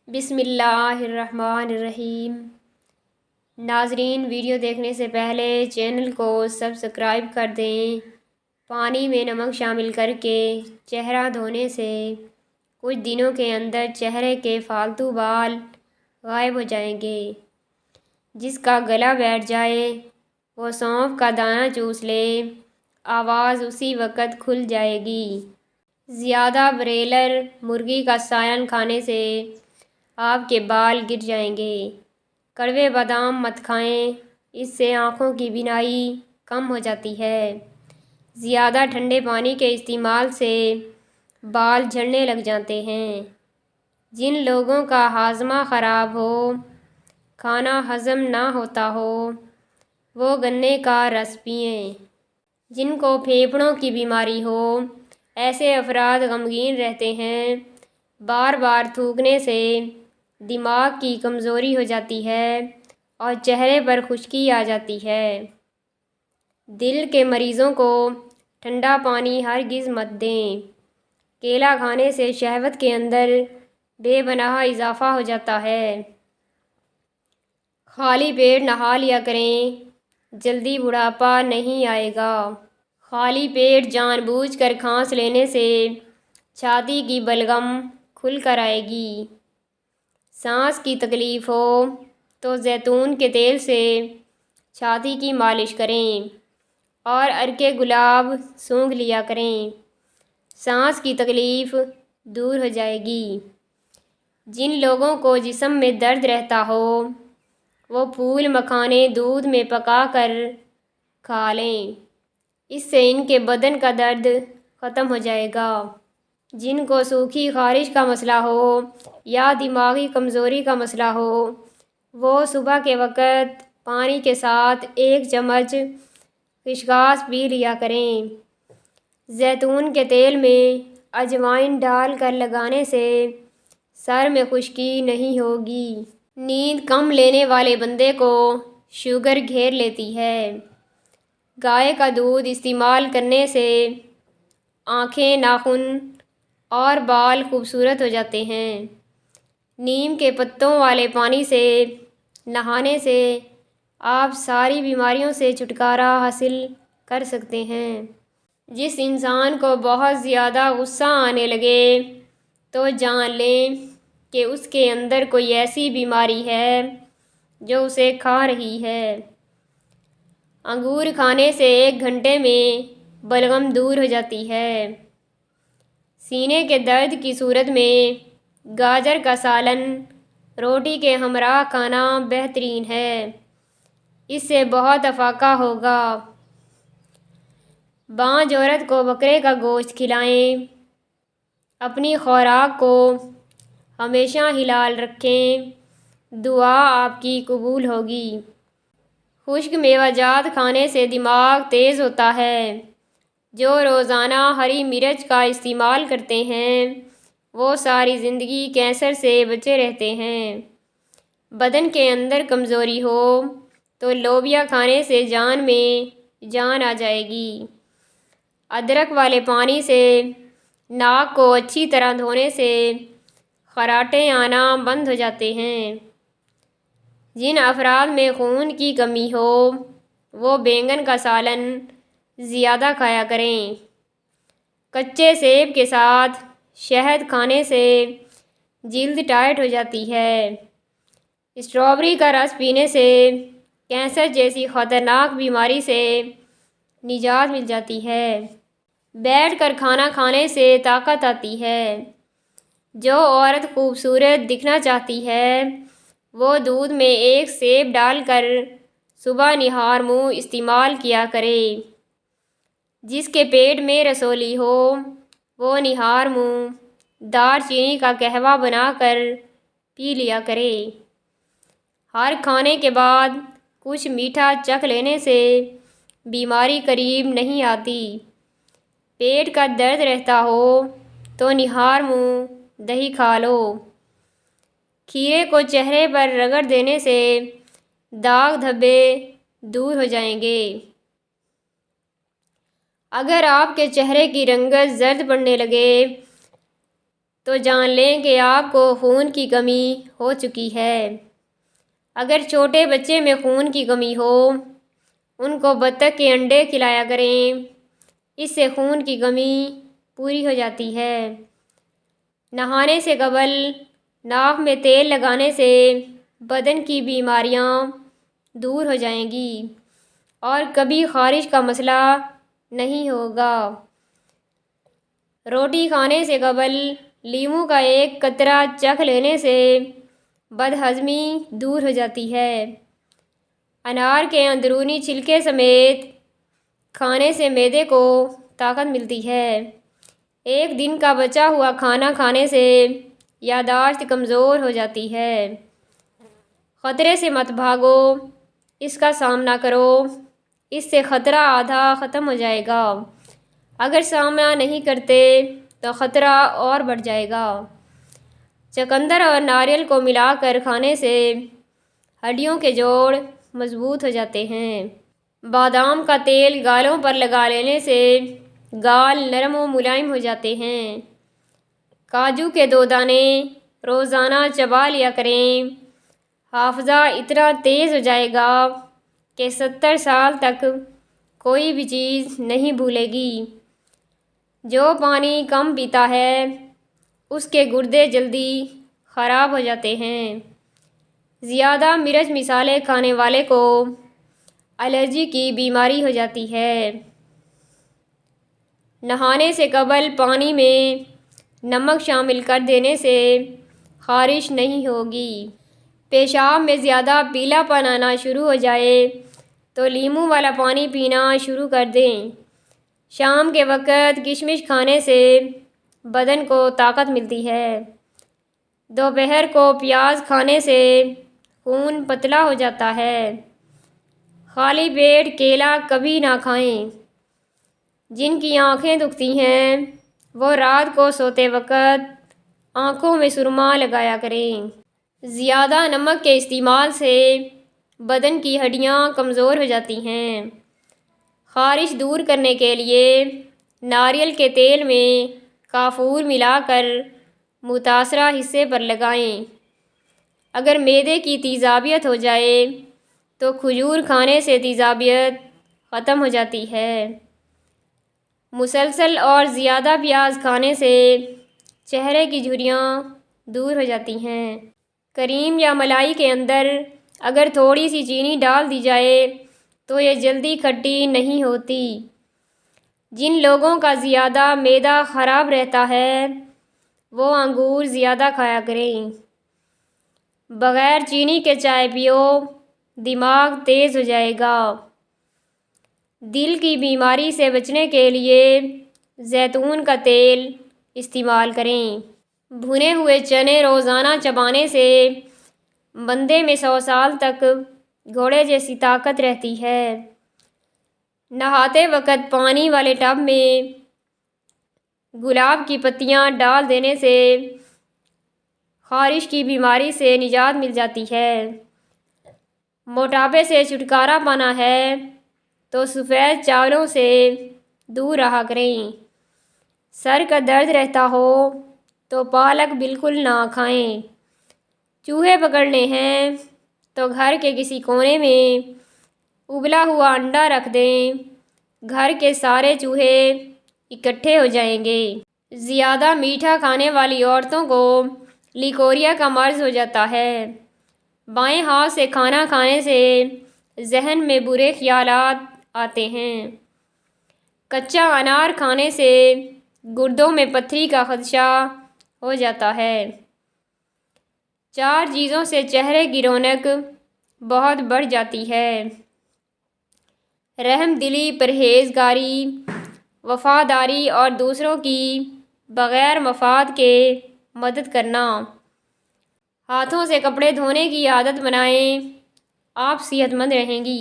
بسم اللہ الرحمن الرحیم۔ ناظرین، ویڈیو دیکھنے سے پہلے چینل کو سبسکرائب کر دیں۔ پانی میں نمک شامل کر کے چہرہ دھونے سے کچھ دنوں کے اندر چہرے کے فالتو بال غائب ہو جائیں گے۔ جس کا گلا بیٹھ جائے وہ سونف کا دانہ چوس لے، آواز اسی وقت کھل جائے گی۔ زیادہ بریلر مرغی کا سالن کھانے سے آپ کے بال گر جائیں گے۔ کڑوے بادام مت کھائیں، اس سے آنکھوں کی بینائی کم ہو جاتی ہے۔ زیادہ ٹھنڈے پانی کے استعمال سے بال جھڑنے لگ جاتے ہیں۔ جن لوگوں کا ہاضمہ خراب ہو، کھانا ہضم نہ ہوتا ہو، وہ گنے کا رس پئیں۔ جن کو پھیپھڑوں کی بیماری ہو، ایسے افراد غمگین رہتے ہیں۔ بار بار تھوکنے سے دماغ کی کمزوری ہو جاتی ہے اور چہرے پر خشکی آ جاتی ہے۔ دل کے مریضوں کو ٹھنڈا پانی ہرگز مت دیں۔ کیلا کھانے سے شہوت کے اندر بے پناہ اضافہ ہو جاتا ہے۔ خالی پیٹ نہا لیا کریں، جلدی بڑھاپا نہیں آئے گا۔ خالی پیٹ جان بوجھ کر کھانس لینے سے چھاتی کی بلغم کھل کر آئے گی۔ سانس کی تکلیف ہو تو زیتون کے تیل سے چھاتی کی مالش کریں اور عرق گلاب سونگھ لیا کریں۔ سانس کی تکلیف دور ہو جائے گی۔ جن لوگوں کو جسم میں درد رہتا ہو، وہ پھول مکھانے دودھ میں پکا کر کھا لیں، اس سے ان کے بدن کا درد ختم ہو جائے گا۔ جن کو سوکھی خارش کا مسئلہ ہو یا دماغی کمزوری کا مسئلہ ہو، وہ صبح کے وقت پانی کے ساتھ 1 چمچ خشخاش پی لیا کریں۔ زیتون کے تیل میں اجوائن ڈال کر لگانے سے سر میں خشکی نہیں ہوگی۔ نیند کم لینے والے بندے کو شوگر گھیر لیتی ہے۔ گائے کا دودھ استعمال کرنے سے آنکھیں، ناخن اور بال خوبصورت ہو جاتے ہیں۔ نیم کے پتوں والے پانی سے نہانے سے آپ ساری بیماریوں سے چھٹکارا حاصل کر سکتے ہیں۔ جس انسان کو بہت زیادہ غصہ آنے لگے تو جان لیں کہ اس کے اندر کوئی ایسی بیماری ہے جو اسے کھا رہی ہے۔ انگور کھانے سے 1 گھنٹے میں بلغم دور ہو جاتی ہے۔ سینے کے درد کی صورت میں گاجر کا سالن روٹی کے ہمراہ کھانا بہترین ہے، اس سے بہت افاقہ ہوگا۔ بانجھ عورت کو بکرے کا گوشت کھلائیں۔ اپنی خوراک کو ہمیشہ حلال رکھیں، دعا آپ کی قبول ہوگی۔ خشک میوہ جات کھانے سے دماغ تیز ہوتا ہے۔ جو روزانہ ہری مرچ کا استعمال کرتے ہیں وہ ساری زندگی کینسر سے بچے رہتے ہیں۔ بدن کے اندر کمزوری ہو تو لوبیا کھانے سے جان میں جان آ جائے گی۔ ادرک والے پانی سے ناک کو اچھی طرح دھونے سے خراٹے آنا بند ہو جاتے ہیں۔ جن افراد میں خون کی کمی ہو وہ بینگن کا سالن زیادہ کھایا کریں۔ کچے سیب کے ساتھ شہد کھانے سے جلد ٹائٹ ہو جاتی ہے۔ اسٹرابیری کا رس پینے سے کینسر جیسی خطرناک بیماری سے نجات مل جاتی ہے۔ بیٹھ کر کھانا کھانے سے طاقت آتی ہے۔ جو عورت خوبصورت دکھنا چاہتی ہے وہ دودھ میں 1 سیب ڈال کر صبح نہار منہ استعمال کیا کرے۔ جس کے پیٹ میں رسولی ہو وہ نہار منہ دار چینی کا قہوہ بنا کر پی لیا کرے۔ ہر کھانے کے بعد کچھ میٹھا چکھ لینے سے بیماری قریب نہیں آتی۔ پیٹ کا درد رہتا ہو تو نہار منہ دہی کھا لو۔ کھیرے کو چہرے پر رگڑ دینے سے داغ دھبے دور ہو جائیں گے۔ اگر آپ کے چہرے کی رنگت زرد پڑنے لگے تو جان لیں کہ آپ کو خون کی کمی ہو چکی ہے۔ اگر چھوٹے بچے میں خون کی کمی ہو، ان کو بطخ کے انڈے کھلایا کریں، اس سے خون کی کمی پوری ہو جاتی ہے۔ نہانے سے قبل ناک میں تیل لگانے سے بدن کی بیماریاں دور ہو جائیں گی اور کبھی خارش کا مسئلہ نہیں ہوگا۔ روٹی کھانے سے قبل لیموں کا ایک قطرہ چکھ لینے سے بدہضمی دور ہو جاتی ہے۔ انار کے اندرونی چھلکے سمیت کھانے سے معدے کو طاقت ملتی ہے۔ ایک دن کا بچا ہوا کھانا کھانے سے یادداشت کمزور ہو جاتی ہے۔ خطرے سے مت بھاگو، اس کا سامنا کرو، اس سے خطرہ آدھا ختم ہو جائے گا۔ اگر سامنا نہیں کرتے تو خطرہ اور بڑھ جائے گا۔ چقندر اور ناریل کو ملا کر کھانے سے ہڈیوں کے جوڑ مضبوط ہو جاتے ہیں۔ بادام کا تیل گالوں پر لگا لینے سے گال نرم و ملائم ہو جاتے ہیں۔ کاجو کے 2 دانے روزانہ چبا لیا کریں، حافظہ اتنا تیز ہو جائے گا کہ 70 سال تک کوئی بھی چیز نہیں بھولے گی۔ جو پانی کم پیتا ہے اس کے گردے جلدی خراب ہو جاتے ہیں۔ زیادہ مرچ مسالے کھانے والے کو الرجی کی بیماری ہو جاتی ہے۔ نہانے سے قبل پانی میں نمک شامل کر دینے سے خارش نہیں ہوگی۔ پیشاب میں زیادہ پیلا پن آنا شروع ہو جائے تو لیموں والا پانی پینا شروع کر دیں۔ شام کے وقت کشمش کھانے سے بدن کو طاقت ملتی ہے۔ دوپہر کو پیاز کھانے سے خون پتلا ہو جاتا ہے۔ خالی پیٹ کیلا کبھی نہ کھائیں۔ جن کی آنکھیں دکھتی ہیں وہ رات کو سوتے وقت آنکھوں میں سرما لگایا کریں۔ زیادہ نمک کے استعمال سے بدن کی ہڈیاں کمزور ہو جاتی ہیں۔ خارش دور کرنے کے لیے ناریل کے تیل میں کافور ملا کر متاثرہ حصے پر لگائیں۔ اگر معدے کی تیزابیت ہو جائے تو کھجور کھانے سے تیزابیت ختم ہو جاتی ہے۔ مسلسل اور زیادہ پیاز کھانے سے چہرے کی جھریاں دور ہو جاتی ہیں۔ کریم یا ملائی کے اندر اگر تھوڑی سی چینی ڈال دی جائے تو یہ جلدی کھٹی نہیں ہوتی۔ جن لوگوں کا زیادہ معدہ خراب رہتا ہے وہ انگور زیادہ کھایا کریں۔ بغیر چینی کے چائے پیو، دماغ تیز ہو جائے گا۔ دل کی بیماری سے بچنے کے لیے زیتون کا تیل استعمال کریں۔ بھنے ہوئے چنے روزانہ چبانے سے بندے میں 100 سال تک گھوڑے جیسی طاقت رہتی ہے۔ نہاتے وقت پانی والے ٹب میں گلاب کی پتیاں ڈال دینے سے خارش کی بیماری سے نجات مل جاتی ہے۔ موٹاپے سے چھٹکارا پانا ہے تو سفید چاولوں سے دور رہا کریں۔ سر کا درد رہتا ہو تو پالک بالکل نہ کھائیں۔ چوہے پکڑنے ہیں تو گھر کے کسی کونے میں ابلا ہوا انڈا رکھ دیں، گھر کے سارے چوہے اکٹھے ہو جائیں گے۔ زیادہ میٹھا کھانے والی عورتوں کو لیکوریا کا مرض ہو جاتا ہے۔ بائیں ہاتھ سے کھانا کھانے سے ذہن میں برے خیالات آتے ہیں۔ کچا انار کھانے سے گردوں میں پتھری کا خدشہ ہو جاتا ہے۔ 4 چیزوں سے چہرے کی رونق بہت بڑھ جاتی ہے: رحم دلی، پرہیزگاری، وفاداری اور دوسروں کی بغیر مفاد کے مدد کرنا۔ ہاتھوں سے کپڑے دھونے کی عادت بنائیں، آپ صحت مند رہیں گی۔